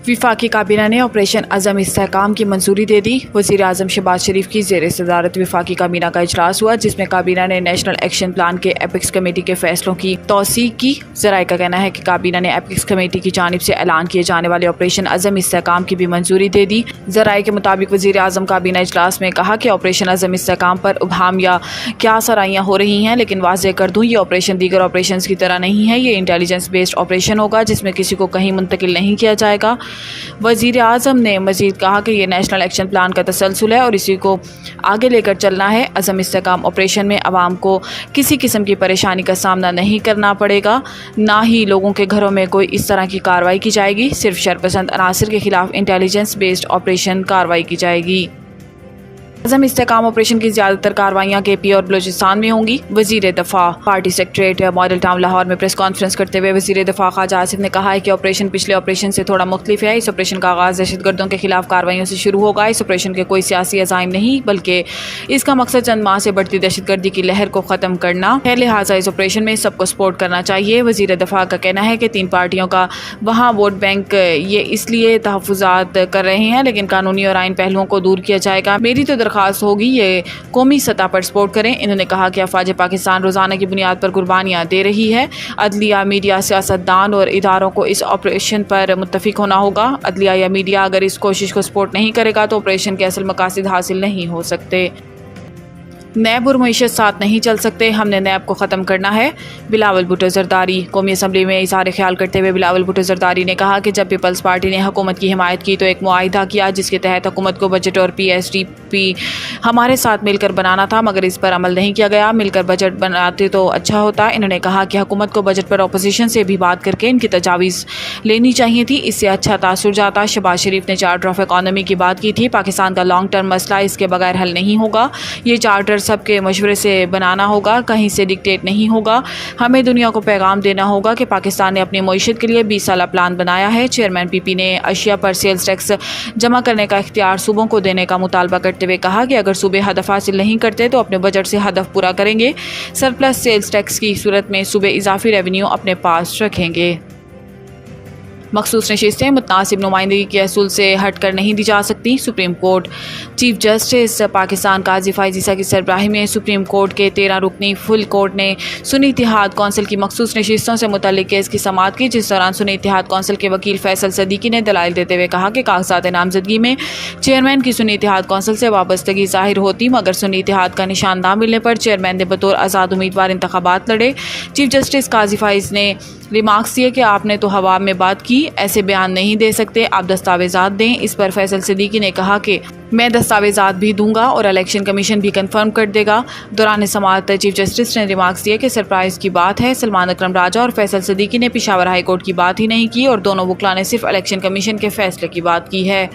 वफाकी काबीना ने ऑपरेशन अज़म इस्तेहकाम की मंजूरी दे दी। वज़ीर आज़म शहबाज शरीफ की ज़ेर सदारत वफाकी काबीना का इजलास हुआ, जिसमें काबीना ने नेशनल एक्शन प्लान के एपिक्स कमेटी के फैसलों की तौसीक की। ज़राए का कहना है कि काबीना ने एपिक्स कमेटी की जानिब से ऐलान किए जाने वाले ऑपरेशन अज़म इस्तेहकाम की भी मंजूरी दे दी। ज़राए के मुताबिक वज़ीर आज़म काबीना इजलास में कहा कि ऑपरेशन अज़म इस्तेहकाम पर उबहम या क्या सराहियाँ हो रही हैं, लेकिन वाज़ेह कर दूँ, ये ऑपरेशन दीगर ऑपरेशन की तरह नहीं है। ये इंटेलिजेंस बेस्ड ऑपरेशन होगा जिसमें किसी को कहीं मुंतकिल नहीं किया जाएगा। वज़ीर आज़म ने मज़ीद कहा कि ये नेशनल एक्शन प्लान का तसलसल है और इसी को आगे लेकर चलना है। अज़म इस्तेहकाम ऑपरेशन में आवाम को किसी किस्म की परेशानी का सामना नहीं करना पड़ेगा, ना ही लोगों के घरों में कोई इस तरह की कार्रवाई की जाएगी। सिर्फ शरपसंद अनासर के खिलाफ इंटेलिजेंस बेस्ड ऑपरेशन कार्रवाई की जाएगी। अज़म इस्तेहकाम ऑपरेशन की ज़्यादातर कार्रवाइयाँ KP और बलूचिस्तान में होंगी। वज़ीर दफ़ा party secretariat model town Lahore में प्रेस कॉन्फ्रेंस करते हुए वज़ीर दफ़ा ख्वाजा आसिफ ने कहा है कि ऑपरेशन पिछले ऑपरेशन से थोड़ा मुख्तलिफ है। इस ऑपरेशन का आगाज़ दहशतगर्दों के खिलाफ कार्रवाइयों से शुरू होगा। इस ऑपरेशन के कोई सियासी अज़ाइम नहीं, बल्कि इसका मकसद चंद माह से बढ़ती दहशतगर्दी की लहर को ख़त्म करना है। लिहाजा इस ऑपरेशन में सबको सपोर्ट करना चाहिए। वज़ीर दफ़ा का कहना है कि 3 पार्टियों का वहाँ वोट बैंक ये इसलिए तहफ़्फ़ुज़ात कर रहे हैं, लेकिन कानूनी और आइन पहलुओं को दूर किया जाएगा। मेरी तो दरख्वास्त होगी ये कौमी सतह पर सपोर्ट करें। इन्होंने कहा कि अफवाज पाकिस्तान रोज़ाना की बुनियाद पर कुर्बानियाँ दे रही है। अदलिया, मीडिया, सियासतदान और इदारों को इस ऑपरेशन पर मुत्तफिक होना होगा। अदलिया या मीडिया अगर इस कोशिश को सपोर्ट नहीं करेगा तो ऑपरेशन के असल मकासद हासिल नहीं हो सकते। नैब और मईशत साथ नहीं चल सकते, हमने नैब को ख़त्म करना है। बिलावल भुट्टो ज़रदारी कौमी असम्बली में इज़हार ख्याल करते हुए बिलावल भुट्टो ज़रदारी ने कहा कि जब पीपल्स पार्टी ने हुकूमत की हिमायत की तो एक मुआहिदा किया जिसके तहत हुकूमत को बजट और PSDP हमारे साथ मिलकर बनाना था, मगर इस पर अमल नहीं किया गया। मिलकर बजट बनाते तो अच्छा होता। इन्होंने कहा कि हुकूमत को बजट पर अपोजिशन से भी बात करके इनकी तजावीज़ लेनी चाहिए थी, इससे अच्छा तासुर जाता। शहबाज शरीफ ने चार्टर ऑफ इकॉनमी की बात की थी। पाकिस्तान का लॉन्ग टर्म मसला इसके बगैर हल नहीं होगा। ये चार्टर सबके मशवरे से बनाना होगा, कहीं से डिक्टेट नहीं होगा। हमें दुनिया को पैगाम देना होगा कि पाकिस्तान ने अपनी मईशत के लिए 20 साल प्लान बनाया है। चेयरमैन PP ने अशिया पर सेल्स टैक्स जमा करने का इख्तियार सूबों को देने का मुतालबा करते हुए कहा कि अगर सूबे हदफ हासिल नहीं करते तो अपने बजट से हदफ पूरा करेंगे। सरप्लस सेल्स टैक्स की सूरत में सूबे इजाफी रेवेन्यू अपने पास रखेंगे। मखसूस नशिस्तें मुतनासिब नुमाइंदगी के असूल से हट कर नहीं दी जा सकती। Supreme court chief justice Pakistan Qazi Faez Isa की सरबराही में सुप्रीम कोर्ट के 13 रुकनी फुल कोर्ट ने सुन्नी इत्तेहाद कौंसिल की मखसूस नशिस्तों से मुतल्लिक केस की समाअत की, जिस दौरान सुन्नी इत्तेहाद कौंसिल के वकील फैसल सदीकी ने दलाइल देते हुए कहा कि कागजात नामजदगी में चेयरमैन की सुन्नी इत्तेहाद कौंसिल से वाबस्तगी ज़ाहिर होती, मगर सुन्नी इत्तेहाद का निशान ना मिलने पर चेयरमैन ने बतौर आज़ाद उम्मीदवार इंतखाबात लड़े। चीफ जस्टिस काजी फ़ाइज़ ने रिमार्क्स दिए कि आपने तो हवा में बात की, ऐसे बयान नहीं दे सकते, आप दस्तावेजात दें। इस पर फैसल सदीकी ने कहा कि मैं दस्तावेजात भी दूंगा और इलेक्शन कमीशन भी कंफर्म कर देगा। दौरान समाअत चीफ जस्टिस ने रिमार्क्स दिए कि सरप्राइज की बात है, सलमान अकरम राजा और फैसल सदीकी ने पेशावर हाई कोर्ट की बात ही नहीं की और दोनों वकला ने सिर्फ इलेक्शन कमीशन के फैसले की बात की है।